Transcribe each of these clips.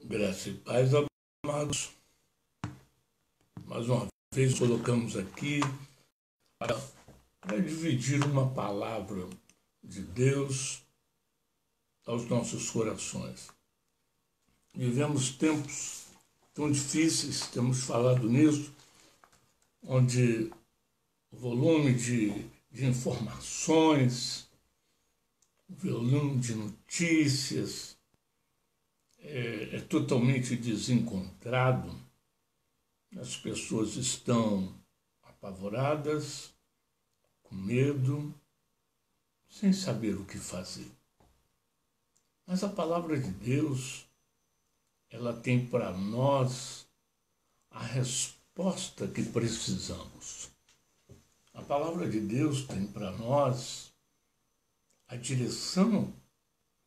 Graça e paz, amados. Mais uma vez colocamos aqui para dividir uma palavra de Deus aos nossos corações. Vivemos tempos tão difíceis, temos falado nisso, onde o volume de informações, o volume de notícias é totalmente desencontrado. As pessoas estão apavoradas, com medo, sem saber o que fazer. Mas a palavra de Deus, ela tem para nós a resposta que precisamos. A palavra de Deus tem para nós a direção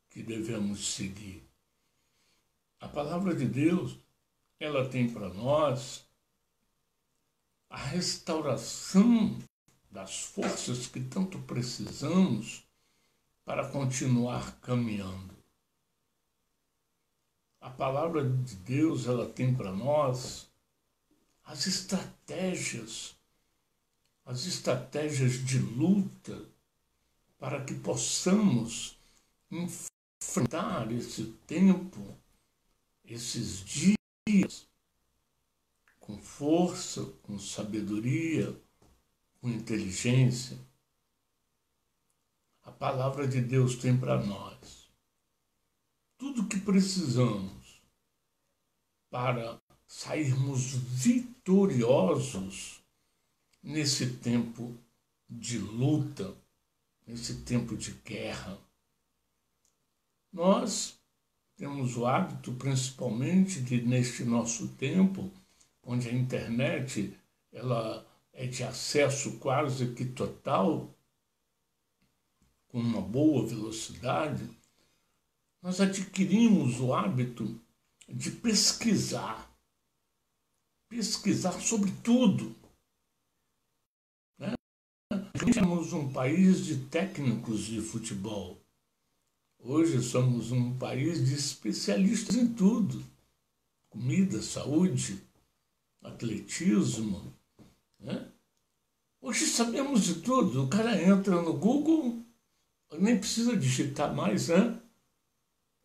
que devemos seguir. A palavra de Deus, ela tem para nós a restauração das forças que tanto precisamos para continuar caminhando. A palavra de Deus, ela tem para nós as estratégias de luta para que possamos enfrentar esse tempo, esses dias, com força, com sabedoria, com inteligência. A palavra de Deus tem para nós tudo o que precisamos para sairmos vitoriosos nesse tempo de luta, nesse tempo de guerra. Nós temos o hábito, principalmente, de neste nosso tempo, onde a internet ela é de acesso quase que total, com uma boa velocidade, nós adquirimos o hábito de pesquisar sobre tudo. Né? Somos um país de técnicos de futebol. Hoje somos um país de especialistas em tudo. Comida, saúde, atletismo. Né? Hoje sabemos de tudo. O cara entra no Google, nem precisa digitar mais, né?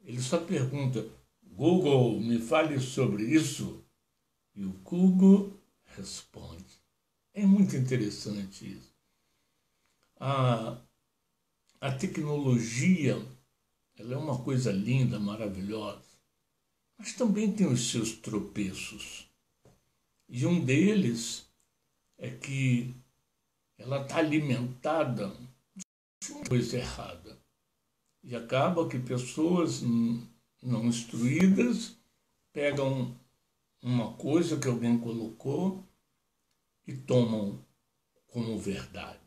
Ele só pergunta: Google, me fale sobre isso. E o Google responde. É muito interessante isso. A tecnologia, ela é uma coisa linda, maravilhosa, mas também tem os seus tropeços. E um deles é que ela está alimentada de uma coisa errada. E acaba que pessoas não instruídas pegam uma coisa que alguém colocou e tomam como verdade.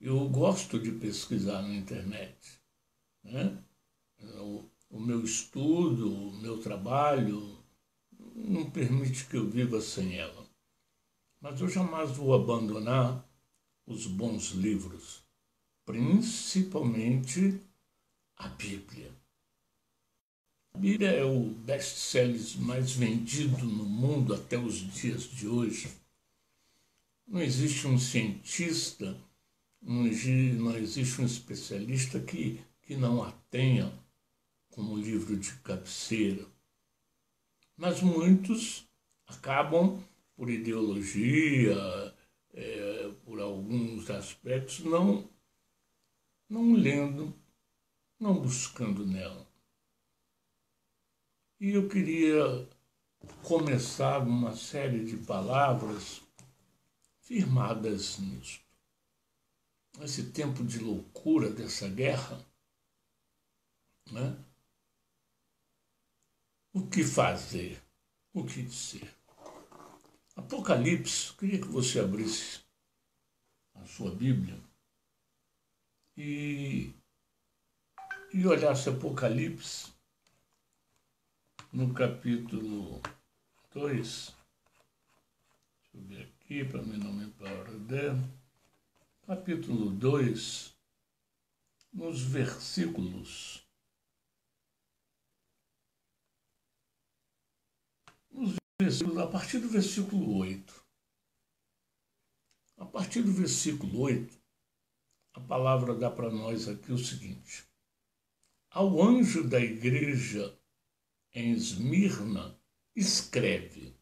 Eu gosto de pesquisar na internet, né? O meu estudo, o meu trabalho não permite que eu viva sem ela. Mas eu jamais vou abandonar os bons livros, principalmente a Bíblia. A Bíblia é o best-seller mais vendido no mundo até os dias de hoje. Não existe um cientista, não existe um especialista que não a tenha como livro de cabeceira. Mas muitos acabam, por ideologia, por alguns aspectos, não lendo, não buscando nela. E eu queria começar uma série de palavras firmadas nisto. Esse tempo de loucura dessa guerra, né? O que fazer? O que dizer? Apocalipse, eu queria que você abrisse a sua Bíblia e olhasse Apocalipse no capítulo 2. Deixa eu ver aqui para mim não me perder. Capítulo 2, nos versículos a partir do versículo 8. A partir do versículo 8, a palavra dá para nós aqui o seguinte: ao anjo da igreja em Esmirna, escreve.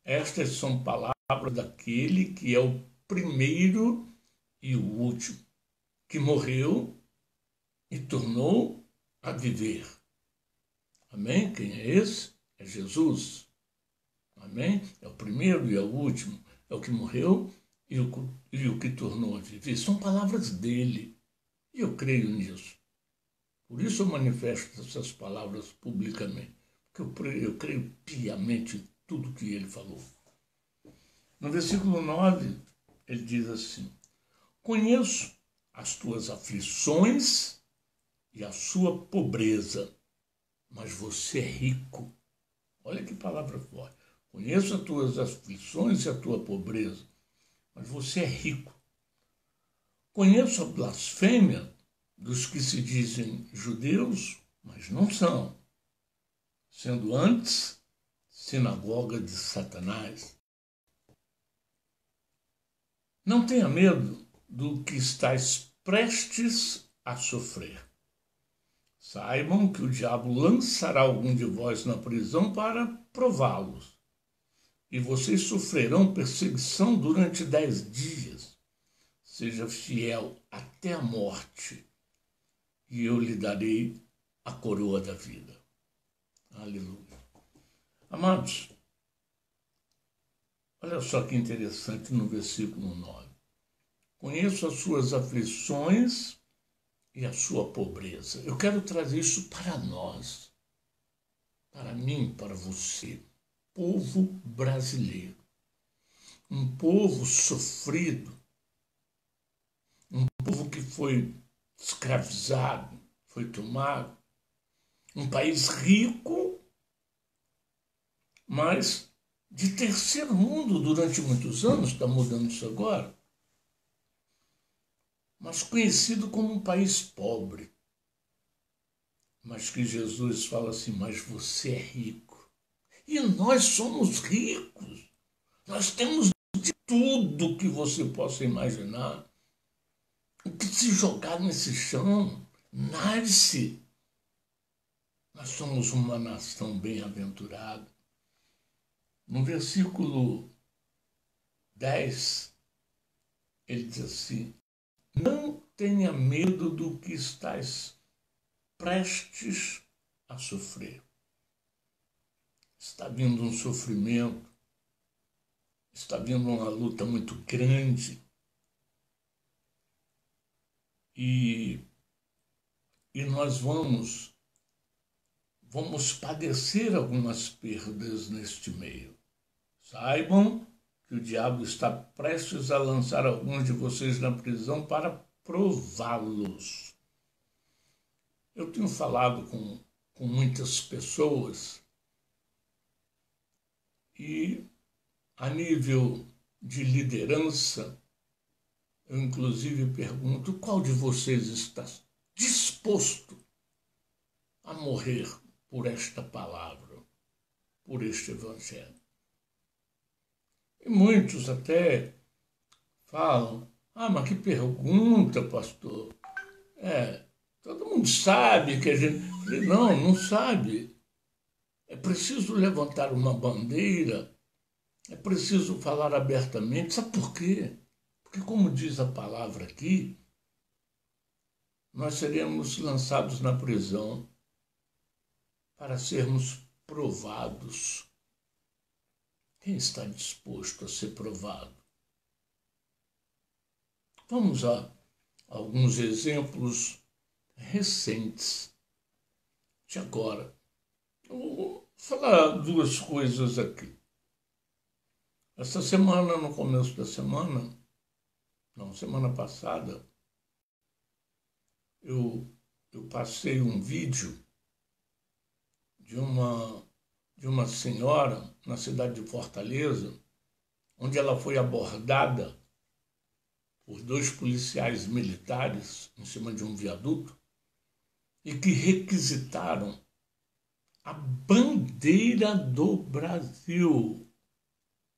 Estas são palavras daquele que é o primeiro e o último, que morreu e tornou a viver. Amém? Quem é esse? É Jesus. Amém? É o primeiro e é o último. É o que morreu e o que tornou a viver. São palavras dele. E eu creio nisso. Por isso eu manifesto essas palavras publicamente. Porque eu creio piamente em tudo que ele falou. No versículo 9, ele diz assim: conheço as tuas aflições e a sua pobreza, mas você é rico. Olha que palavra forte. Conheço as tuas aflições e a tua pobreza, mas você é rico. Conheço a blasfêmia dos que se dizem judeus, mas não são, sendo antes sinagoga de Satanás. Não tenha medo do que estáis prestes a sofrer. Saibam que o diabo lançará algum de vós na prisão para prová-los. E vocês sofrerão perseguição durante 10 dias. Seja fiel até a morte, e eu lhe darei a coroa da vida. Aleluia. Amados, olha só que interessante no versículo 9. Conheço as suas aflições e a sua pobreza. Eu quero trazer isso para nós, para mim, para você, povo brasileiro. Um povo sofrido, um povo que foi escravizado, foi tomado. Um país rico, mas de terceiro mundo durante muitos anos, está mudando isso agora, mas conhecido como um país pobre. Mas que Jesus fala assim, mas você é rico. E nós somos ricos. Nós temos de tudo que você possa imaginar. O que se jogar nesse chão, nasce. Nós somos uma nação bem-aventurada. No versículo 10, ele diz assim: não tenha medo do que estás prestes a sofrer. Está vindo um sofrimento, está vindo uma luta muito grande. E nós vamos padecer algumas perdas neste meio. Saibam que o diabo está prestes a lançar alguns de vocês na prisão para prová-los. Eu tenho falado com muitas pessoas e, a nível de liderança, eu inclusive pergunto: qual de vocês está disposto a morrer por esta palavra, por este evangelho? E muitos até falam: mas que pergunta, pastor. Todo mundo sabe que a gente... Não, não sabe. É preciso levantar uma bandeira, é preciso falar abertamente. Sabe por quê? Porque, como diz a palavra aqui, nós seremos lançados na prisão para sermos provados. Quem está disposto a ser provado? Vamos a alguns exemplos recentes de agora. Eu vou falar duas coisas aqui. Essa semana, no começo da semana, semana passada, eu passei um vídeo de uma senhora na cidade de Fortaleza, onde ela foi abordada por 2 policiais militares em cima de um viaduto e que requisitaram a bandeira do Brasil.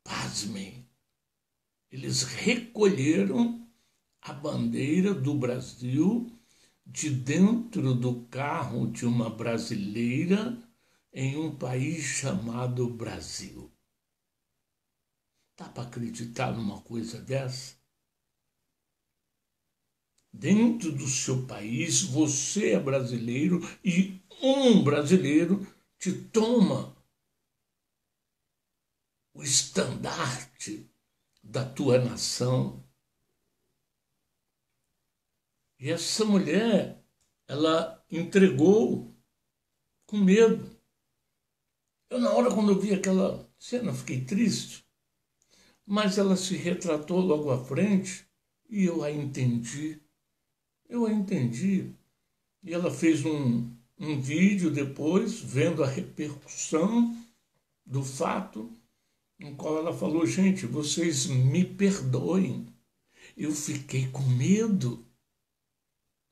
Pasmem, eles recolheram a bandeira do Brasil de dentro do carro de uma brasileira em um país chamado Brasil. Dá para acreditar numa coisa dessa? Dentro do seu país, você é brasileiro e um brasileiro te toma o estandarte da tua nação. E essa mulher, ela entregou com medo. Eu, na hora, quando eu vi aquela cena, fiquei triste, mas ela se retratou logo à frente e eu a entendi. Eu a entendi. E ela fez um vídeo depois, vendo a repercussão do fato, no qual ela falou: gente, vocês me perdoem. Eu fiquei com medo.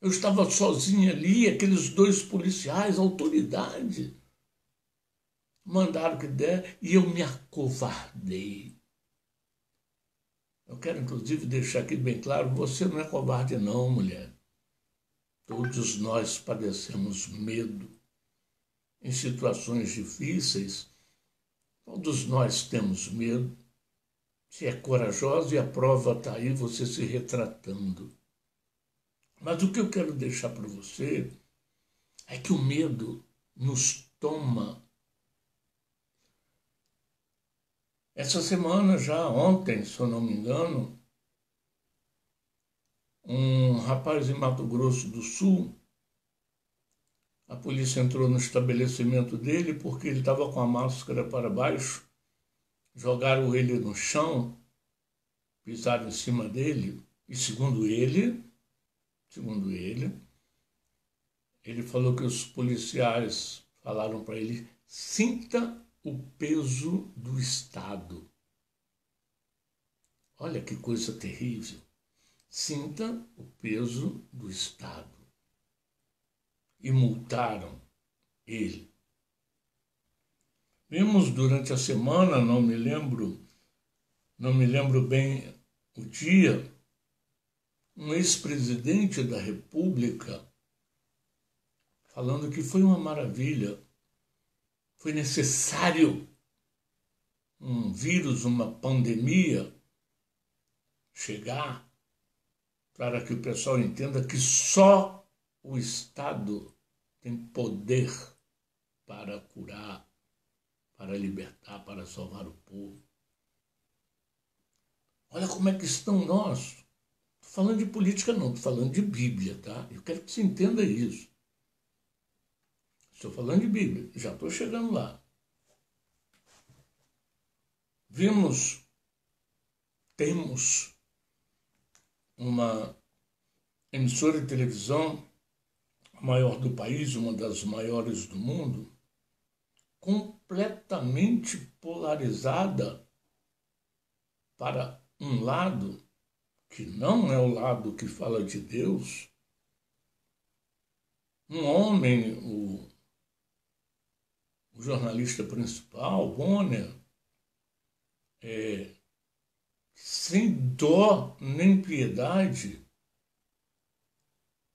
Eu estava sozinha ali, aqueles dois policiais, autoridade, mandaram que der e eu me acovardei. Eu quero, inclusive, deixar aqui bem claro, você não é covarde não, mulher. Todos nós padecemos medo. Em situações difíceis, todos nós temos medo. Você é corajosa e a prova está aí, você se retratando. Mas o que eu quero deixar para você é que o medo nos toma. Essa semana, já ontem, se eu não me engano, um rapaz em Mato Grosso do Sul, a polícia entrou no estabelecimento dele porque ele estava com a máscara para baixo, jogaram ele no chão, pisaram em cima dele e, segundo ele falou que os policiais falaram para ele: sinta o peso do Estado. Olha que coisa terrível. Sinta o peso do Estado. E multaram ele. Vimos durante a semana, não me lembro bem o dia, um ex-presidente da República falando que foi uma maravilha, foi necessário um vírus, uma pandemia chegar para que o pessoal entenda que só o Estado tem poder para curar, para libertar, para salvar o povo. Olha como é que estão nós. Estou falando de política não, estou falando de Bíblia, tá? Eu quero que você entenda isso. Estou falando de Bíblia, já estou chegando lá. Temos uma emissora de televisão, a maior do país, uma das maiores do mundo, completamente polarizada para um lado que não é o lado que fala de Deus. Um homem, o jornalista principal, Bonner, sem dó nem piedade,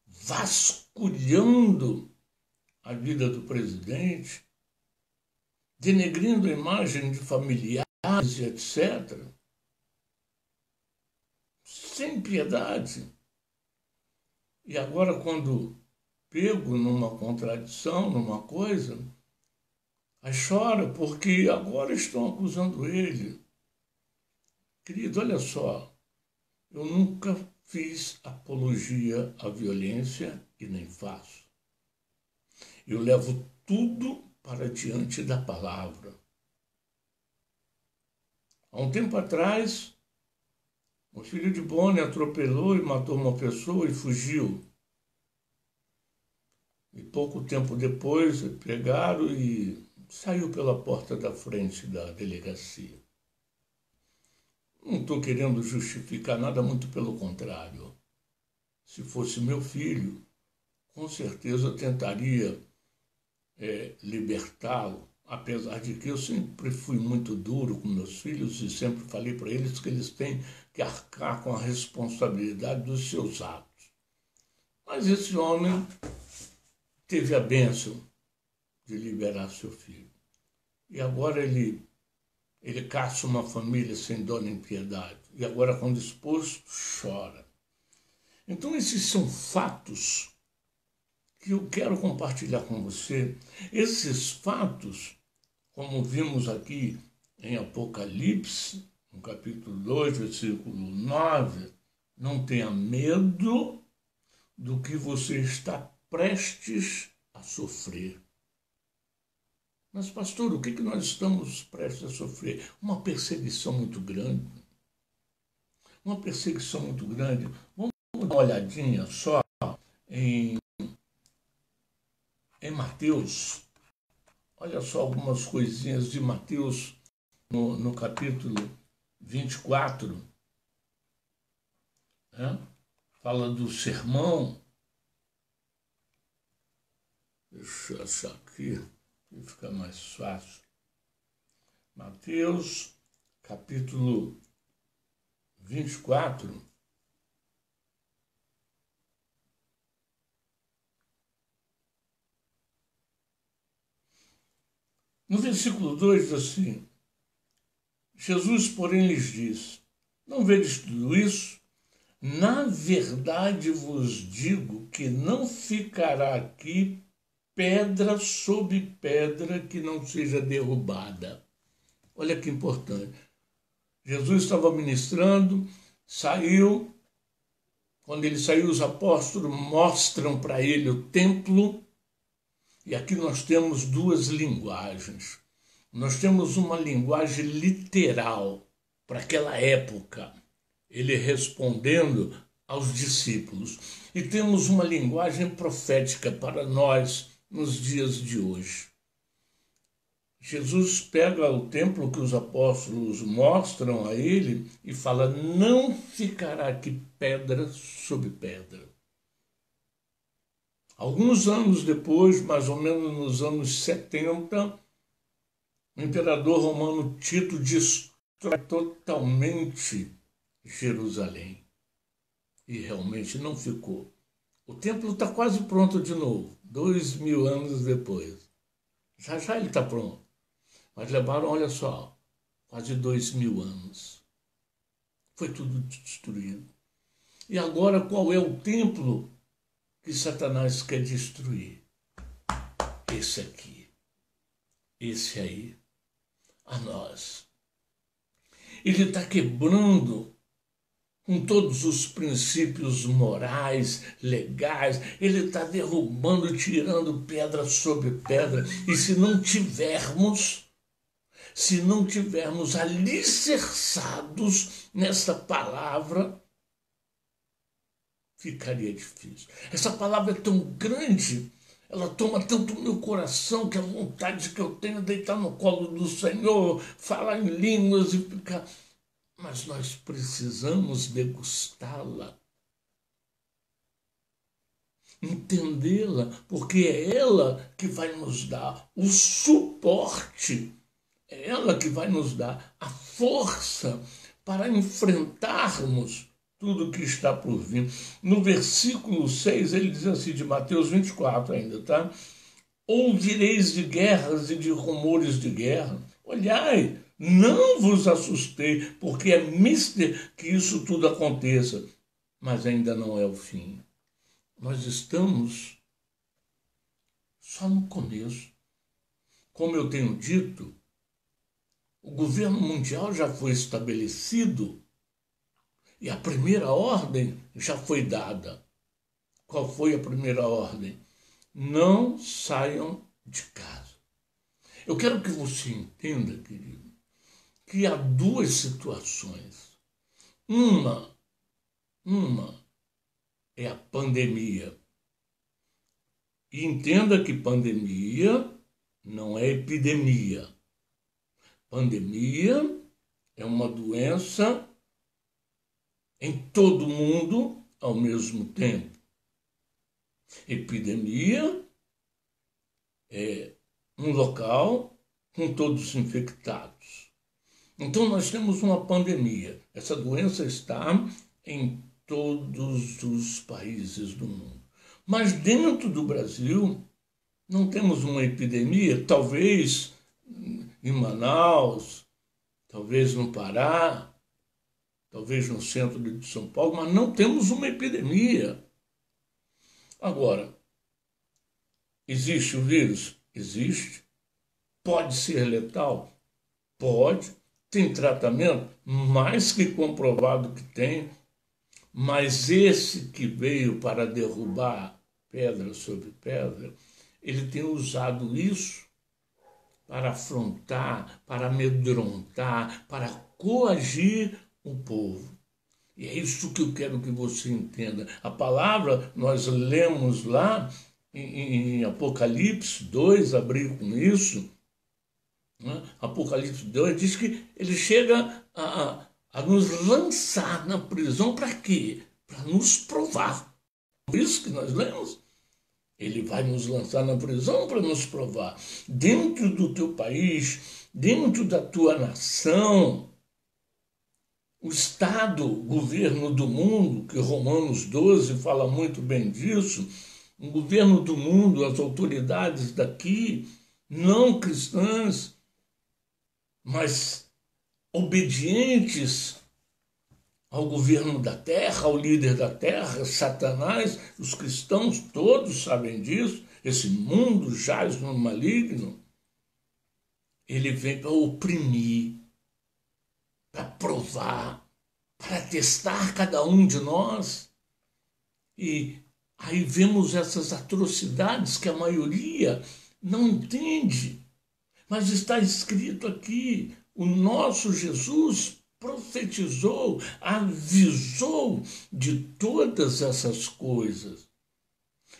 vasculhando a vida do presidente, denegrindo a imagem de familiares, etc., sem piedade. E agora, quando pego numa contradição, numa coisa, aí chora, porque agora estão acusando ele. Querido, olha só, eu nunca fiz apologia à violência e nem faço. Eu levo tudo para diante da palavra. Há um tempo atrás, o filho de Bonner atropelou e matou uma pessoa e fugiu. E pouco tempo depois, pegaram e saiu pela porta da frente da delegacia. Não estou querendo justificar nada, muito pelo contrário. Se fosse meu filho, com certeza eu tentaria libertá-lo, apesar de que eu sempre fui muito duro com meus filhos e sempre falei para eles que eles têm que arcar com a responsabilidade dos seus atos. Mas esse homem teve a bênção de liberar seu filho. E agora ele caça uma família sem dó nem piedade. E agora, quando exposto, chora. Então, esses são fatos que eu quero compartilhar com você. Esses fatos, como vimos aqui em Apocalipse, no capítulo 2, versículo 9, não tenha medo do que você está prestes a sofrer. Mas, pastor, o que nós estamos prestes a sofrer? Uma perseguição muito grande. Uma perseguição muito grande. Vamos dar uma olhadinha só em Mateus. Olha só algumas coisinhas de Mateus no capítulo 24. Fala do sermão. Deixa eu achar aqui, que fica mais fácil. Mateus, capítulo 24. No versículo 2 diz assim: Jesus, porém, lhes disse: não vedes tudo isso? Na verdade vos digo que não ficará aqui pedra sobre pedra que não seja derrubada. Olha que importante. Jesus estava ministrando, saiu. Quando ele saiu, os apóstolos mostram para ele o templo. E aqui nós temos duas linguagens. Nós temos uma linguagem literal para aquela época, ele respondendo aos discípulos. E temos uma linguagem profética para nós nos dias de hoje. Jesus pega o templo que os apóstolos mostram a ele e fala: não ficará aqui pedra sobre pedra. Alguns anos depois, mais ou menos nos anos 70, o imperador romano Tito destrói totalmente Jerusalém. E realmente não ficou. O templo está quase pronto de novo, 2000 anos depois. Já ele está pronto. Mas levaram, olha só, quase 2000 anos. Foi tudo destruído. E agora qual é o templo que Satanás quer destruir? Esse aqui. Esse aí. A nós. Ele está quebrando com todos os princípios morais, legais, ele está derrubando, tirando pedra sobre pedra. E se não tivermos alicerçados nessa palavra, ficaria difícil. Essa palavra é tão grande, ela toma tanto o meu coração, que a vontade que eu tenho de deitar no colo do Senhor, falar em línguas e ficar... Mas nós precisamos degustá-la, entendê-la, porque é ela que vai nos dar o suporte, é ela que vai nos dar a força para enfrentarmos tudo que está por vir. No versículo 6, ele diz assim, de Mateus 24 ainda, tá? Ouvireis de guerras e de rumores de guerra. Olhai, não vos assustei, porque é mister que isso tudo aconteça. Mas ainda não é o fim. Nós estamos só no começo. Como eu tenho dito, o governo mundial já foi estabelecido e a primeira ordem já foi dada. Qual foi a primeira ordem? Não saiam de casa. Eu quero que você entenda, querido, que há duas situações. Uma é a pandemia. E entenda que pandemia não é epidemia. Pandemia é uma doença em todo mundo ao mesmo tempo. Epidemia é um local com todos infectados. Então nós temos uma pandemia. Essa doença está em todos os países do mundo. Mas dentro do Brasil não temos uma epidemia, talvez em Manaus, talvez no Pará, talvez no centro de São Paulo, mas não temos uma epidemia. Agora, existe o vírus? Existe. Pode ser letal? Pode. Tem tratamento? Mais que comprovado que tem. Mas esse que veio para derrubar pedra sobre pedra, ele tem usado isso para afrontar, para amedrontar, para coagir o povo. E é isso que eu quero que você entenda. A palavra, nós lemos lá em Apocalipse 2, abri com isso, né? Apocalipse 2 diz que ele chega a nos lançar na prisão para quê? Para nos provar. Por isso que nós lemos. Ele vai nos lançar na prisão para nos provar. Dentro do teu país, dentro da tua nação, o Estado, o governo do mundo, que Romanos 12 fala muito bem disso, o governo do mundo, as autoridades daqui, não cristãs, mas obedientes ao governo da terra, ao líder da terra, Satanás, os cristãos todos sabem disso, esse mundo jaz no maligno, ele vem para oprimir, para provar, para testar cada um de nós. E aí vemos essas atrocidades que a maioria não entende, mas está escrito aqui, o nosso Jesus profetizou, avisou de todas essas coisas.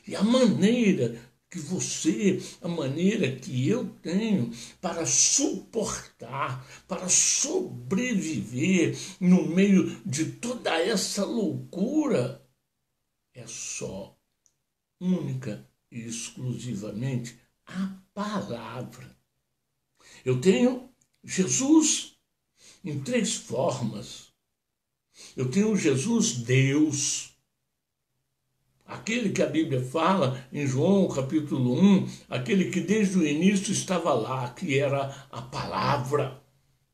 E a maneira que você, a maneira que eu tenho para suportar, para sobreviver no meio de toda essa loucura, é só, única e exclusivamente, a palavra. Eu tenho Jesus em 3 formas. Eu tenho Jesus Deus, aquele que a Bíblia fala em João capítulo 1, aquele que desde o início estava lá, que era a palavra.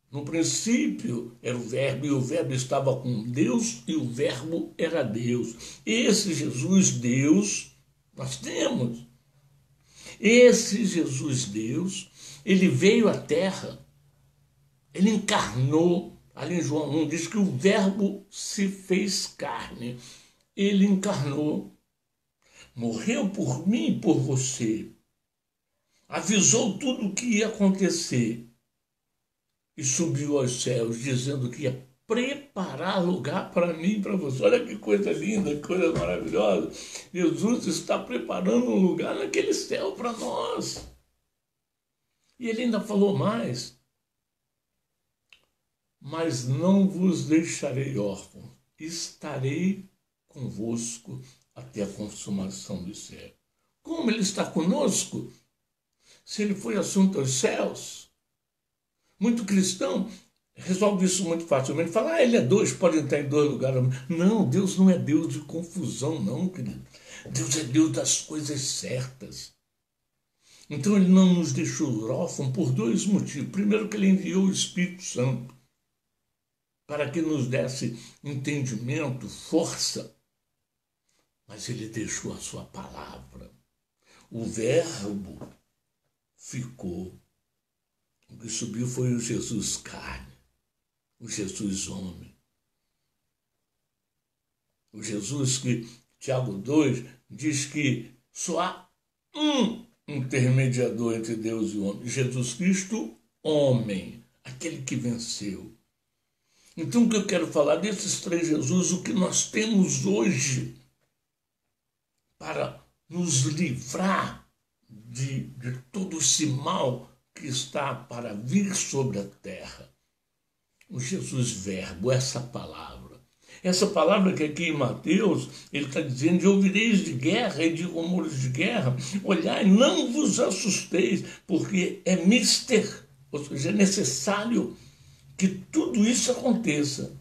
No princípio era o verbo, e o verbo estava com Deus, e o verbo era Deus. Esse Jesus Deus nós temos. Esse Jesus Deus, ele veio à terra, ele encarnou. Ali em João 1 diz que o verbo se fez carne. Ele encarnou, morreu por mim e por você. Avisou tudo o que ia acontecer. E subiu aos céus, dizendo que ia preparar lugar para mim e para você. Olha que coisa linda, que coisa maravilhosa. Jesus está preparando um lugar naquele céu para nós. E ele ainda falou mais. Mas não vos deixarei órfãos, estarei convosco até a consumação do céu. Como ele está conosco? Se ele foi assunto aos céus? Muito cristão resolve isso muito facilmente. Fala, ele é 2, pode entrar em 2 lugares. Não, Deus não é Deus de confusão, não, querido. Deus é Deus das coisas certas. Então ele não nos deixou órfãos por 2 motivos. Primeiro, que ele enviou o Espírito Santo para que nos desse entendimento, força. Mas ele deixou a sua palavra. O verbo ficou. O que subiu foi o Jesus carne, o Jesus homem. O Jesus que, Tiago 2, diz que só há um intermediador entre Deus e o homem. Jesus Cristo, homem, aquele que venceu. Então o que eu quero falar desses 3 Jesus, o que nós temos hoje para nos livrar de todo esse mal que está para vir sobre a terra. O Jesus Verbo, essa palavra. Essa palavra que aqui em Mateus, ele está dizendo, de ouvireis de guerra e de rumores de guerra, olhai, não vos assusteis, porque é mister, ou seja, é necessário que tudo isso aconteça,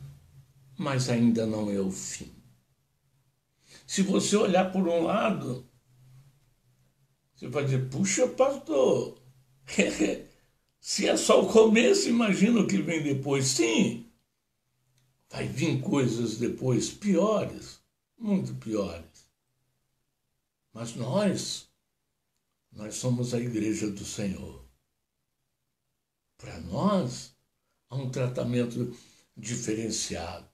mas ainda não é o fim. Se você olhar por um lado, você vai dizer, puxa, pastor, se é só o começo, imagina o que vem depois. Sim, vai vir coisas depois piores, muito piores. Mas nós somos a igreja do Senhor. Para nós, há um tratamento diferenciado.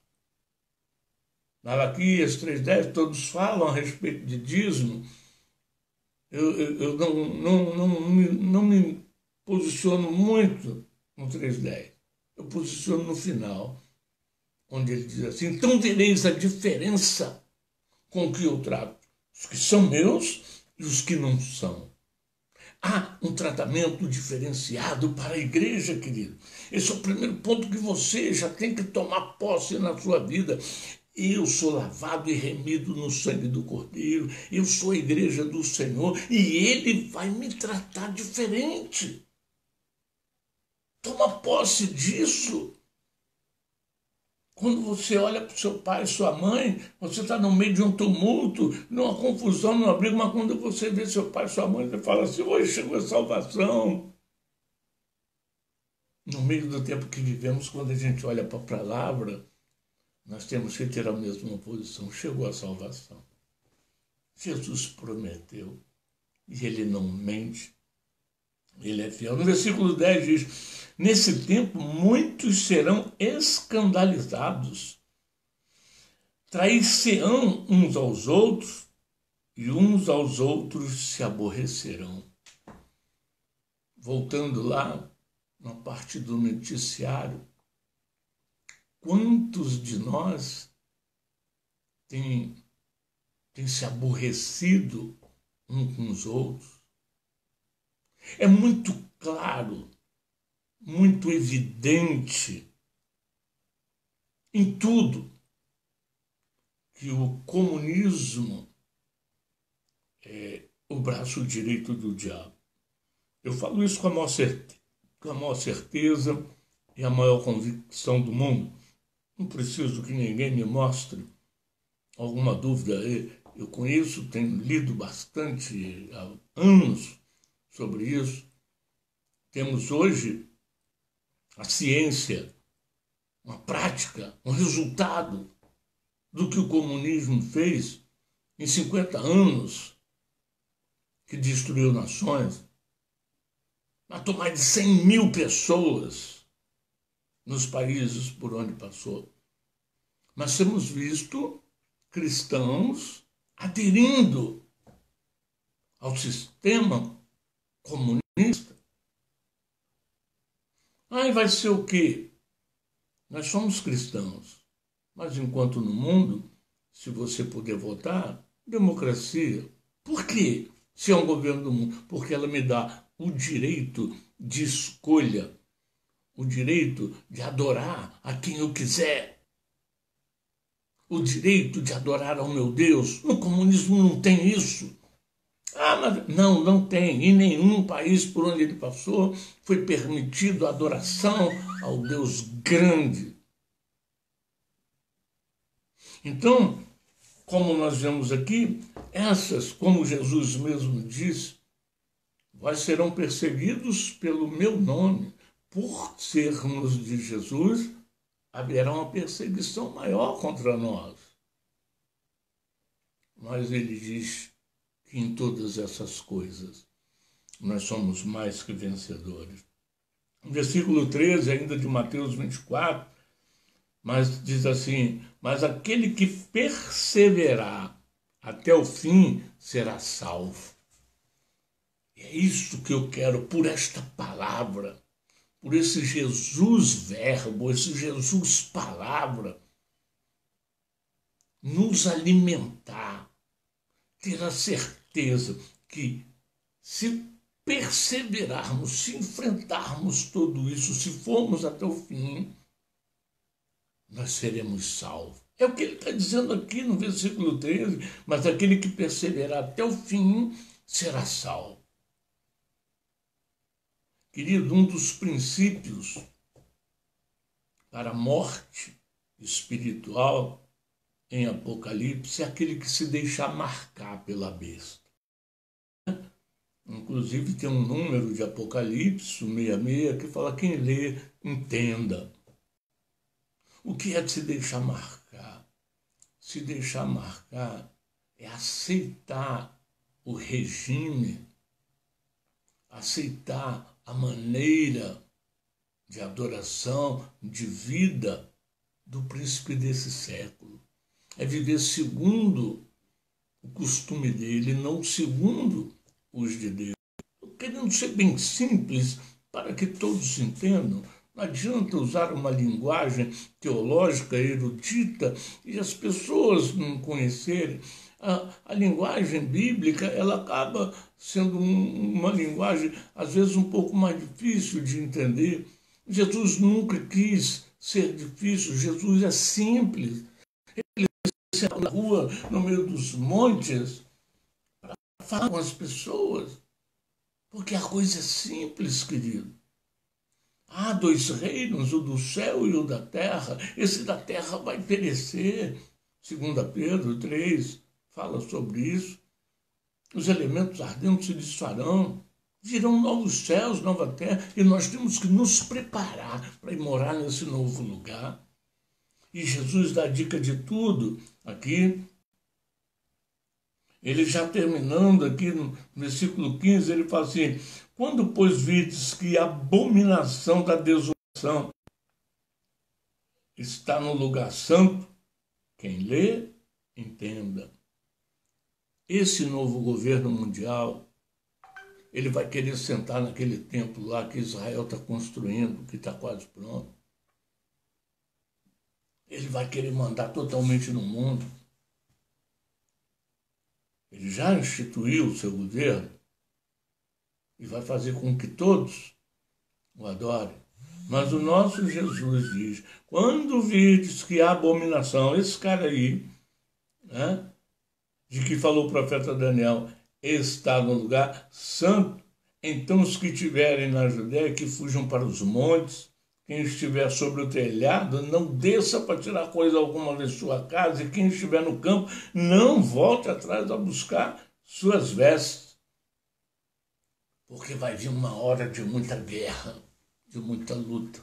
Malaquias 3,10, todos falam a respeito de dízimo. Eu não me posiciono muito no 3,10. Eu posiciono no final, onde ele diz assim, então vereis a diferença com que eu trato os que são meus e os que não são. Há um tratamento diferenciado para a igreja, querido. Esse é o primeiro ponto que você já tem que tomar posse na sua vida. Eu sou lavado e remido no sangue do Cordeiro. Eu sou a igreja do Senhor e Ele vai me tratar diferente. Toma posse disso. Quando você olha para o seu pai e sua mãe, você está no meio de um tumulto, numa confusão, numa briga, mas quando você vê seu pai e sua mãe, você fala assim, hoje chegou a salvação. No meio do tempo que vivemos, quando a gente olha para a palavra, nós temos que ter a mesma posição. Chegou a salvação. Jesus prometeu e Ele não mente. Ele é fiel. No versículo 10 diz, nesse tempo muitos serão escandalizados, trair-se-ão uns aos outros e uns aos outros se aborrecerão. Voltando lá, na parte do noticiário, quantos de nós têm se aborrecido uns com os outros? É muito claro, muito evidente em tudo que o comunismo é o braço direito do diabo. Eu falo isso com a maior certeza e a maior convicção do mundo. Não preciso que ninguém me mostre alguma dúvida. Eu conheço, tenho lido bastante há anos sobre isso. Temos hoje a ciência, uma prática, um resultado do que o comunismo fez em 50 anos, que destruiu nações, matou mais de 100 mil pessoas nos países por onde passou. Mas temos visto cristãos aderindo ao sistema comunista. Aí vai ser o quê? Nós somos cristãos, mas enquanto no mundo, se você puder votar, democracia. Por quê? Se é um governo do mundo? Porque ela me dá o direito de escolha, o direito de adorar a quem eu quiser, o direito de adorar ao meu Deus. No comunismo não tem isso. Mas não tem. Em nenhum país por onde ele passou foi permitido a adoração ao Deus grande. Então, como nós vemos aqui, essas, como Jesus mesmo disse, vós serão perseguidos pelo meu nome. Por sermos de Jesus, haverá uma perseguição maior contra nós. Mas ele diz que em todas essas coisas nós somos mais que vencedores. No versículo 13, ainda de Mateus 24, mas diz assim, mas aquele que perseverar até o fim será salvo. E é isso que eu quero por esta palavra, por esse Jesus verbo, esse Jesus palavra, nos alimentar, ter a certeza que se perseverarmos, se enfrentarmos tudo isso, se formos até o fim, nós seremos salvos. É o que ele está dizendo aqui no versículo 13, mas aquele que perseverar até o fim será salvo. Querido, um dos princípios para a morte espiritual em Apocalipse é aquele que se deixa marcar pela besta. Inclusive tem um número de Apocalipse, o 66, que fala: quem lê, entenda. O que é de se deixar marcar? Se deixar marcar é aceitar o regime, aceitar a maneira de adoração, de vida do príncipe desse século. É viver segundo o costume dele, não segundo os de Deus. Querendo ser bem simples para que todos entendam. Não adianta usar uma linguagem teológica erudita e as pessoas não conhecerem. A linguagem bíblica, ela acaba sendo uma linguagem, às vezes, um pouco mais difícil de entender. Jesus nunca quis ser difícil, Jesus é simples. Ele senta na rua, no meio dos montes, para falar com as pessoas, porque a coisa é simples, querido. Há dois reinos, o do céu e o da terra. Esse da terra vai perecer. 2 Pedro 3 fala sobre isso. Os elementos ardentes se desfarão. Virão novos céus, nova terra. E nós temos que nos preparar para ir morar nesse novo lugar. E Jesus dá dica de tudo aqui. Ele já terminando aqui no versículo 15, ele fala assim: quando, pois, vides que a abominação da desolação está no lugar santo, quem lê, entenda. Esse novo governo mundial, ele vai querer sentar naquele templo lá que Israel está construindo, que está quase pronto. Ele vai querer mandar totalmente no mundo. Ele já instituiu o seu governo e vai fazer com que todos o adorem. Mas o nosso Jesus diz: quando virdes que a abominação, esse cara aí, né, de que falou o profeta Daniel, está no lugar santo, então os que estiverem na Judéia que fujam para os montes, quem estiver sobre o telhado não desça para tirar coisa alguma de sua casa, e quem estiver no campo não volte atrás a buscar suas vestes. Porque vai vir uma hora de muita guerra, de muita luta,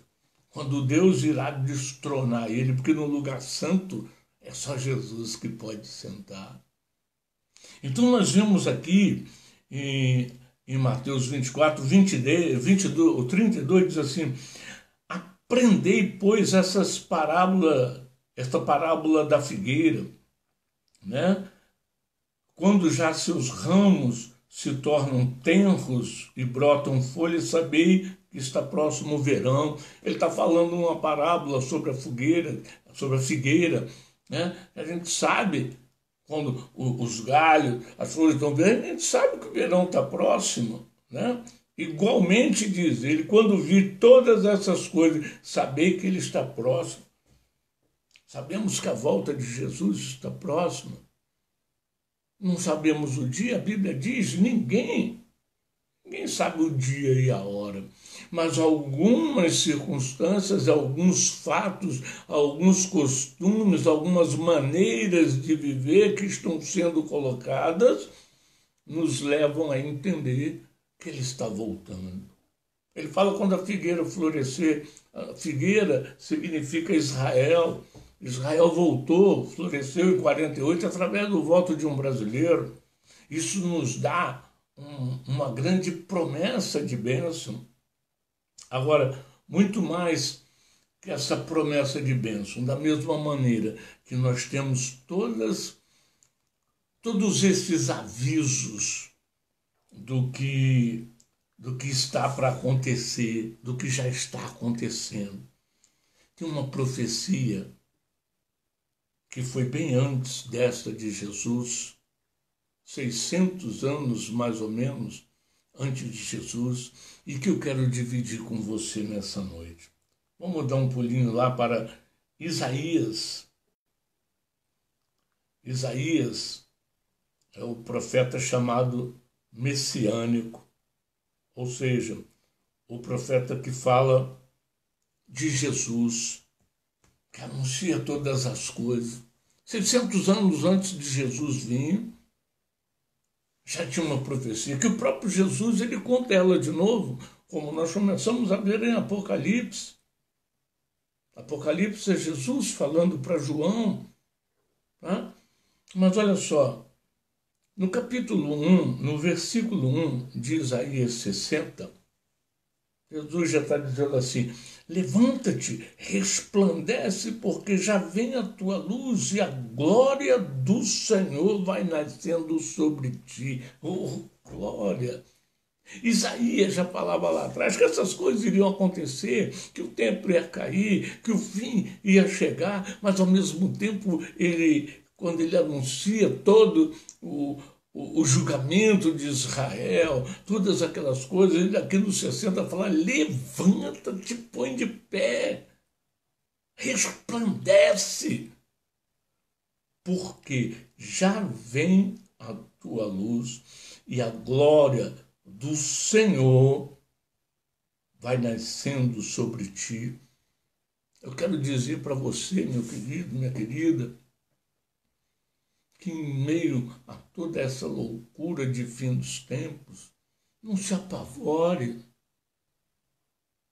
quando Deus irá destronar ele, porque no lugar santo é só Jesus que pode sentar. Então nós vemos aqui em Mateus 24, 22, o 32 diz assim: aprendei, pois, esta parábola da figueira, né? Quando já seus ramos se tornam tenros e brotam folhas, sabei que está próximo o verão. Ele está falando uma parábola sobre a figueira, né? A gente sabe, quando os galhos, as flores estão verdes, a gente sabe que o verão está próximo, né? Igualmente diz ele: quando vir todas essas coisas, sabei que ele está próximo. Sabemos que a volta de Jesus está próxima. Não sabemos o dia, a Bíblia diz: ninguém sabe o dia e a hora. Mas algumas circunstâncias, alguns fatos, alguns costumes, algumas maneiras de viver que estão sendo colocadas nos levam a entender que ele está voltando. Ele fala quando a figueira florescer. A figueira significa Israel. Israel voltou, floresceu em 48 através do voto de um brasileiro. Isso nos dá uma grande promessa de bênção. Agora, muito mais que essa promessa de bênção, da mesma maneira que nós temos todos esses avisos do que está para acontecer, do que já está acontecendo. Tem uma profecia que foi bem antes desta de Jesus, 600 anos mais ou menos antes de Jesus, e que eu quero dividir com você nessa noite. Vamos dar um pulinho lá para Isaías, Isaías é o profeta chamado messiânico, ou seja, o profeta que fala de Jesus, que anuncia todas as coisas. 600 anos antes de Jesus vir, já tinha uma profecia, que o próprio Jesus, ele conta ela de novo, como nós começamos a ver em Apocalipse. Apocalipse é Jesus falando para João. Tá? Mas olha só, no capítulo 1, no versículo 1 de Isaías 60, Jesus já está dizendo assim: levanta-te, resplandece, porque já vem a tua luz e a glória do Senhor vai nascendo sobre ti. Oh, glória! Isaías já falava lá atrás que essas coisas iriam acontecer, que o templo ia cair, que o fim ia chegar, mas ao mesmo tempo, quando ele anuncia todo o julgamento de Israel, todas aquelas coisas, ele aqui nos 60 fala: levanta-te, põe de pé, resplandece, porque já vem a tua luz e a glória do Senhor vai nascendo sobre ti. Eu quero dizer para você, meu querido, minha querida, que em meio a toda essa loucura de fim dos tempos, não se apavore.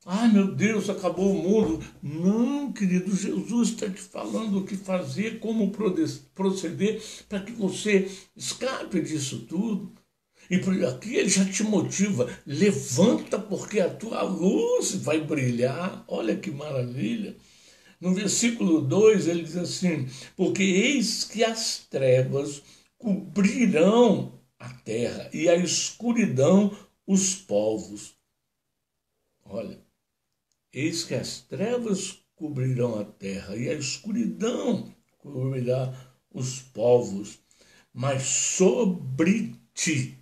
Ai, meu Deus, acabou o mundo. Não, querido, Jesus está te falando o que fazer, como proceder para que você escape disso tudo. E por aqui ele já te motiva: levanta, porque a tua luz vai brilhar. Olha que maravilha. No versículo 2 ele diz assim: porque eis que as trevas cobrirão a terra e a escuridão os povos. Olha, eis que as trevas cobrirão a terra e a escuridão cobrirá os povos, mas sobre ti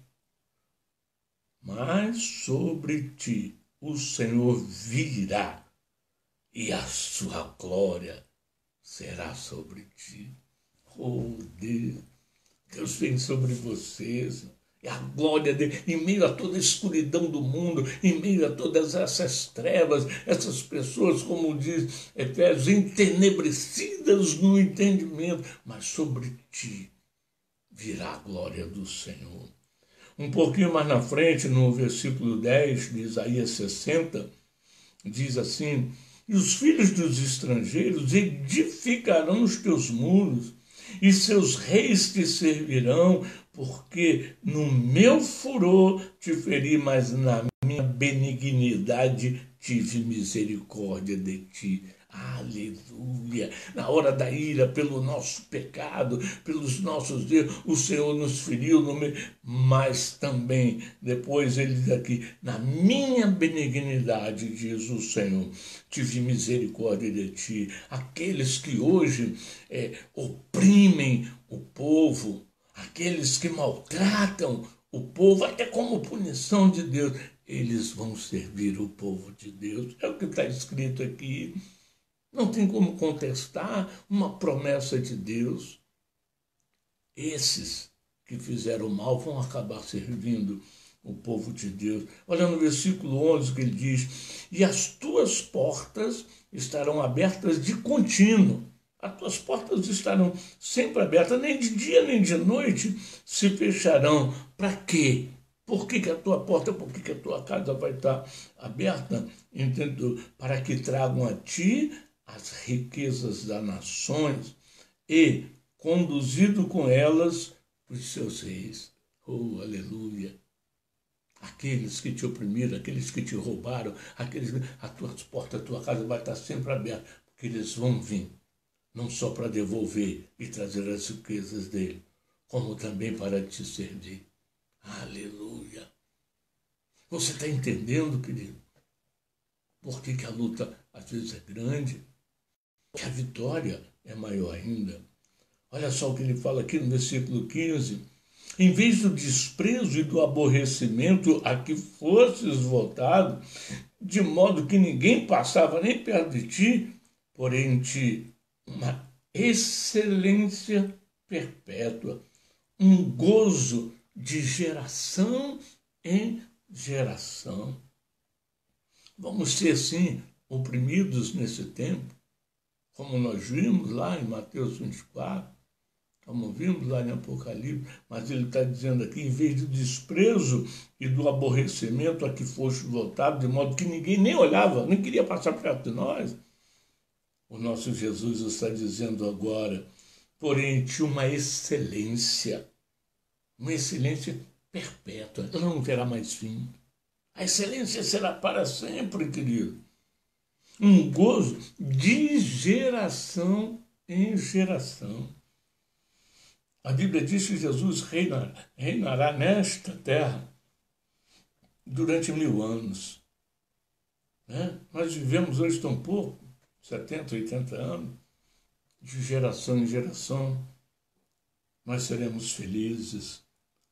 o Senhor virá e a sua glória será sobre ti. Oh, Deus vem sobre vocês. E a glória dele, em meio a toda a escuridão do mundo, em meio a todas essas trevas, essas pessoas, como diz Efésios, entenebrecidas no entendimento, mas sobre ti virá a glória do Senhor. Um pouquinho mais na frente, no versículo 10 de Isaías 60, diz assim: e os filhos dos estrangeiros edificarão os teus muros, e seus reis te servirão, porque no meu furor te feri, mas na minha benignidade tive misericórdia de ti. Aleluia! Na hora da ira, pelo nosso pecado, pelos nossos erros, o Senhor nos feriu, mas também, depois ele diz aqui: na minha benignidade, diz o Senhor, tive misericórdia de ti. Aqueles que hoje oprimem o povo, aqueles que maltratam o povo, até como punição de Deus, eles vão servir o povo de Deus. É o que está escrito aqui. Não tem como contestar uma promessa de Deus. Esses que fizeram mal vão acabar servindo o povo de Deus. Olha no versículo 11 que ele diz: e as tuas portas estarão abertas de contínuo. As tuas portas estarão sempre abertas, nem de dia nem de noite se fecharão. Para quê? Por que a tua porta, por que a tua casa vai estar aberta? Entendeu? Para que tragam a ti as riquezas das nações e, conduzido com elas, os seus reis. Oh, aleluia! Aqueles que te oprimiram, aqueles que te roubaram, as tuas portas, a tua casa vai estar sempre aberta, porque eles vão vir, não só para devolver e trazer as riquezas dele, como também para te servir. Aleluia! Você está entendendo, querido? Por que a luta às vezes é grande? Que a vitória é maior ainda. Olha só o que ele fala aqui no versículo 15. Em vez do desprezo e do aborrecimento a que fosses voltado, de modo que ninguém passava nem perto de ti, porém em ti uma excelência perpétua, um gozo de geração em geração. Vamos ser, sim, oprimidos nesse tempo, como nós vimos lá em Mateus 24, como vimos lá em Apocalipse, mas ele está dizendo aqui, em vez do desprezo e do aborrecimento a que foste voltado, de modo que ninguém nem olhava, nem queria passar perto de nós, o nosso Jesus está dizendo agora, porém, tinha uma excelência perpétua, ela não terá mais fim. A excelência será para sempre, querido. Um gozo de geração em geração. A Bíblia diz que Jesus reinará nesta terra durante 1000 anos. Né? Nós vivemos hoje tão pouco, 70, 80 anos, de geração em geração. Nós seremos felizes,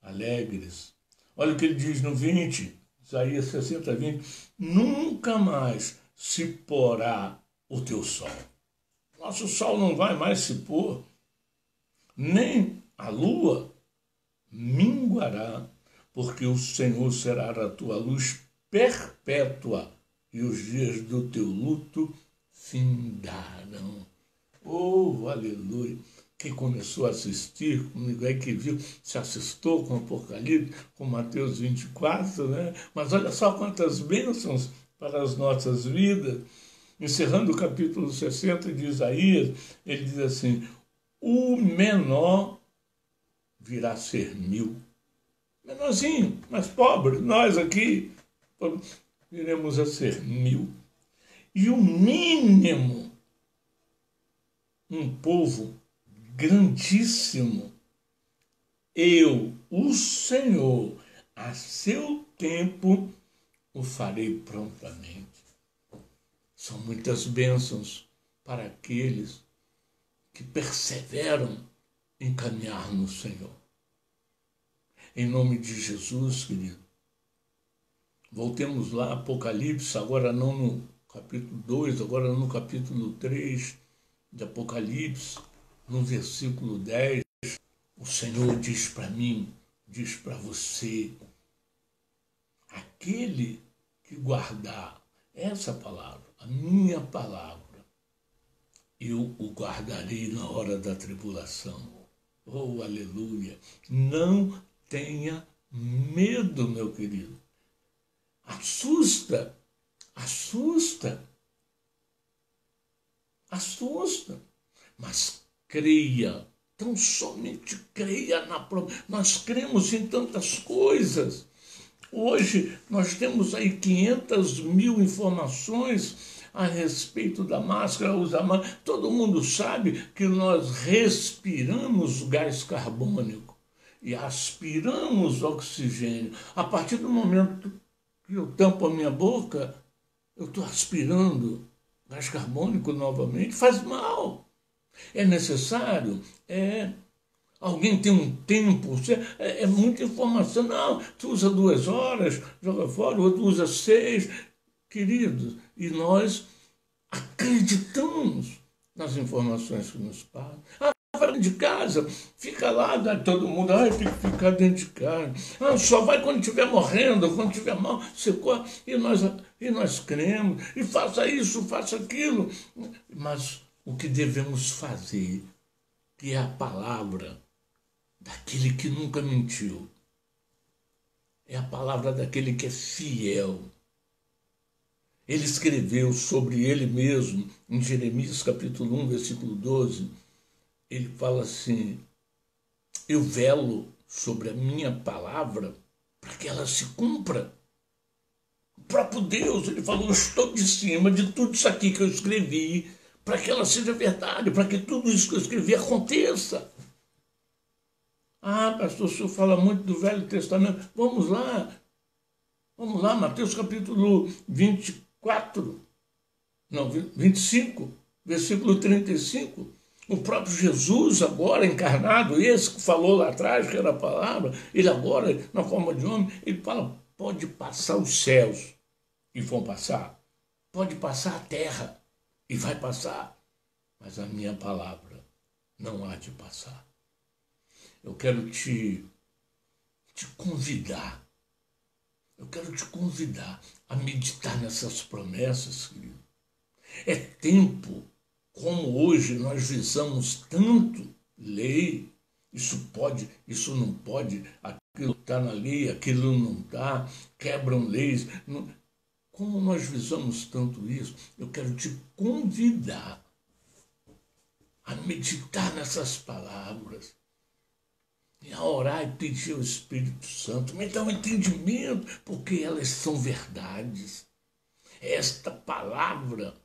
alegres. Olha o que ele diz no 20, Isaías 60, 20. Nunca mais se porá o teu sol. Nosso sol não vai mais se pôr, nem a lua minguará, porque o Senhor será a tua luz perpétua e os dias do teu luto findarão. Oh, aleluia! Quem começou a assistir comigo aí, que viu, se assustou com o Apocalipse, com Mateus 24, né? Mas olha só quantas bênçãos para as nossas vidas. Encerrando o capítulo 60 de Isaías, ele diz assim, o menor virá a ser 1000. Menorzinho, mas pobre, nós aqui viremos a ser 1000. E o mínimo, um povo grandíssimo, eu, o Senhor, a seu tempo, o farei prontamente. São muitas bênçãos para aqueles que perseveram em caminhar no Senhor. Em nome de Jesus, querido. Voltemos lá, Apocalipse, agora não no capítulo 2, agora no capítulo 3 de Apocalipse, no versículo 10, o Senhor diz para mim, diz para você, aquele que guardar essa palavra, a minha palavra, eu o guardarei na hora da tribulação. Oh, aleluia! Não tenha medo, meu querido. Assusta, mas creia, tão somente creia na promessa. Nós cremos em tantas coisas. Hoje nós temos aí 500.000 informações a respeito da máscara, usar máscara. Todo mundo sabe que nós respiramos gás carbônico e aspiramos oxigênio. A partir do momento que eu tampo a minha boca, eu estou aspirando gás carbônico novamente, faz mal. É necessário, alguém tem um tempo, é muita informação. Não, tu usa 2 horas, joga fora, o outro usa 6. Queridos, e nós acreditamos nas informações que nos passam. Vai dentro de casa, fica lá, todo mundo, tem que ficar dentro de casa. Só vai quando estiver morrendo, quando estiver mal, você corre. E nós cremos, e faça isso, faça aquilo. Mas o que devemos fazer, que é a palavra daquele que nunca mentiu, é a palavra daquele que é fiel. Ele escreveu sobre ele mesmo, em Jeremias capítulo 1, versículo 12, ele fala assim, eu velo sobre a minha palavra para que ela se cumpra. O próprio Deus, ele falou, eu estou de cima de tudo isso aqui que eu escrevi, para que ela seja verdade, para que tudo isso que eu escrevi aconteça. Pastor, o senhor fala muito do Velho Testamento. Vamos lá, Mateus capítulo 25, versículo 35. O próprio Jesus, agora encarnado, esse que falou lá atrás, que era a palavra, ele agora, na forma de homem, ele fala, pode passar os céus, e vão passar. Pode passar a terra, e vai passar. Mas a minha palavra não há de passar. eu quero te convidar. Eu quero te convidar a meditar nessas promessas, querido. É tempo, como hoje nós visamos tanto lei, isso pode, isso não pode, aquilo está na lei, aquilo não está, quebram leis. Não. Como nós visamos tanto isso, eu quero te convidar a meditar nessas palavras, e a orar e pedir ao Espírito Santo, me dá um entendimento, porque elas são verdades. Esta palavra,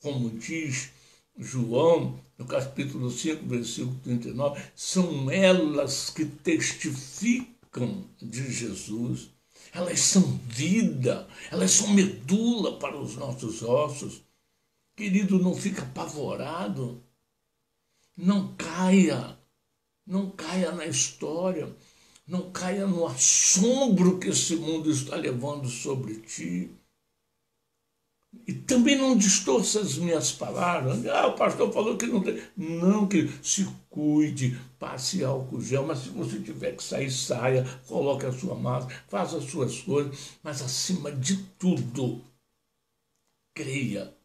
como diz João, no capítulo 5, versículo 39, são elas que testificam de Jesus. Elas são vida, elas são medula para os nossos ossos. Querido, não fica apavorado, não caia na história, não caia no assombro que esse mundo está levando sobre ti. E também não distorça as minhas palavras. O pastor falou que não tem. Não, que se cuide, passe álcool gel, mas se você tiver que sair, saia, coloque a sua máscara, faça as suas coisas, mas acima de tudo, creia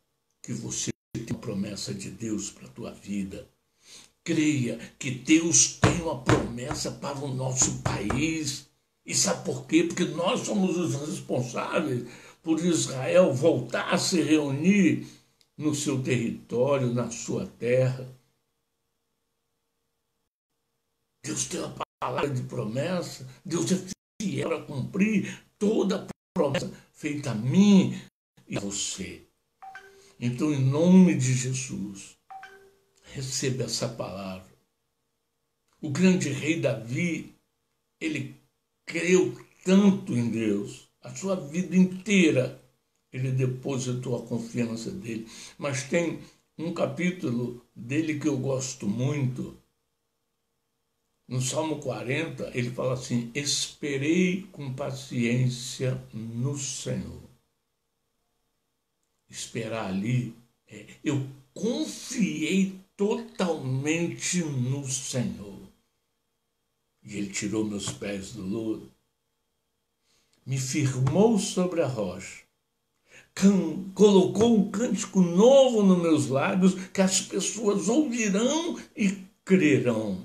que você tem uma promessa de Deus para a tua vida. Creia que Deus tem uma promessa para o nosso país. E sabe por quê? Porque nós somos os responsáveis por Israel voltar a se reunir no seu território, na sua terra. Deus tem uma palavra de promessa, Deus é fiel para cumprir toda a promessa feita a mim e a você. Então, em nome de Jesus, receba essa palavra. O grande rei Davi, ele creu tanto em Deus, a sua vida inteira ele depositou a confiança dele. Mas tem um capítulo dele que eu gosto muito. No Salmo 40, ele fala assim: esperei com paciência no Senhor. Esperar ali, eu confiei totalmente no Senhor. E ele tirou meus pés do lodo, me firmou sobre a rocha, colocou um cântico novo nos meus lábios, que as pessoas ouvirão e crerão.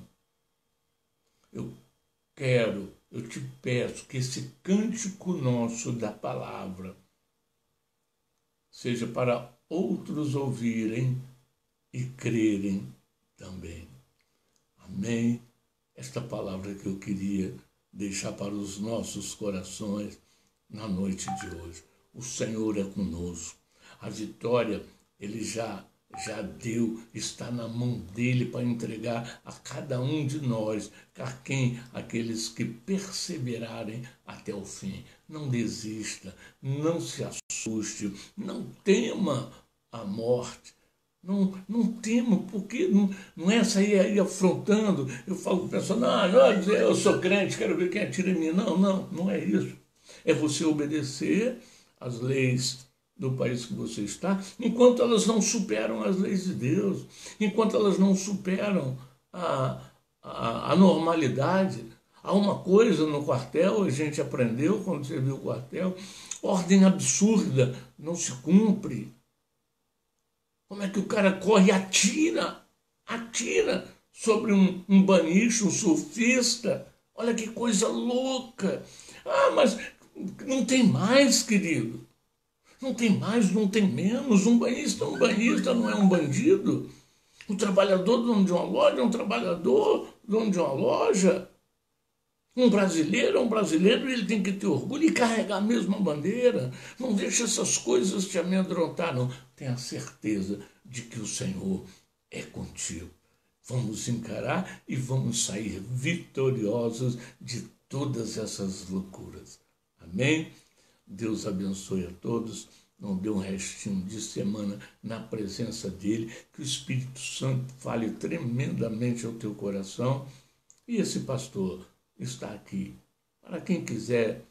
Eu te peço que esse cântico nosso da palavra seja para outros ouvirem e crerem também. Amém? Esta palavra que eu queria deixar para os nossos corações na noite de hoje. O Senhor é conosco. A vitória, ele já deu, está na mão dele para entregar a cada um de nós, aqueles que perseverarem até o fim. Não desista, não se assuste, não tema a morte. Não temo, porque não é sair aí afrontando. Eu falo com o pessoal, não, eu sou crente, quero ver quem atira em mim. Não é isso. É você obedecer às leis do país que você está, enquanto elas não superam as leis de Deus, enquanto elas não superam a normalidade. Há uma coisa no quartel, a gente aprendeu quando você viu o quartel, ordem absurda, não se cumpre. Como é que o cara corre e atira sobre um banista, um surfista? Olha que coisa louca. Mas não tem mais, querido. Não tem mais, não tem menos. Um banista não é um bandido. O trabalhador dono de uma loja é um trabalhador dono de uma loja. Um brasileiro é um brasileiro e ele tem que ter orgulho e carregar a mesma bandeira. Não deixe essas coisas te amedrontar, não. Tenha certeza de que o Senhor é contigo. Vamos encarar e vamos sair vitoriosos de todas essas loucuras. Amém? Deus abençoe a todos. Não dê um restinho de semana na presença dele. Que o Espírito Santo fale tremendamente ao teu coração. E esse pastor está aqui. Para quem quiser,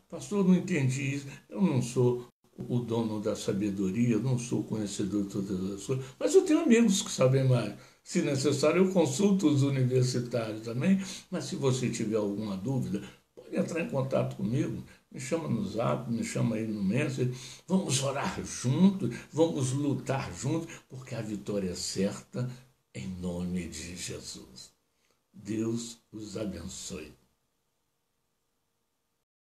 pastor, não entendi isso. Eu não sou o dono da sabedoria, eu não sou conhecedor de todas as coisas, mas eu tenho amigos que sabem mais. Se necessário, eu consulto os universitários também, mas se você tiver alguma dúvida, pode entrar em contato comigo, me chama no Zap, me chama aí no Messenger, vamos orar juntos, vamos lutar juntos, porque a vitória é certa, em nome de Jesus. Deus os abençoe.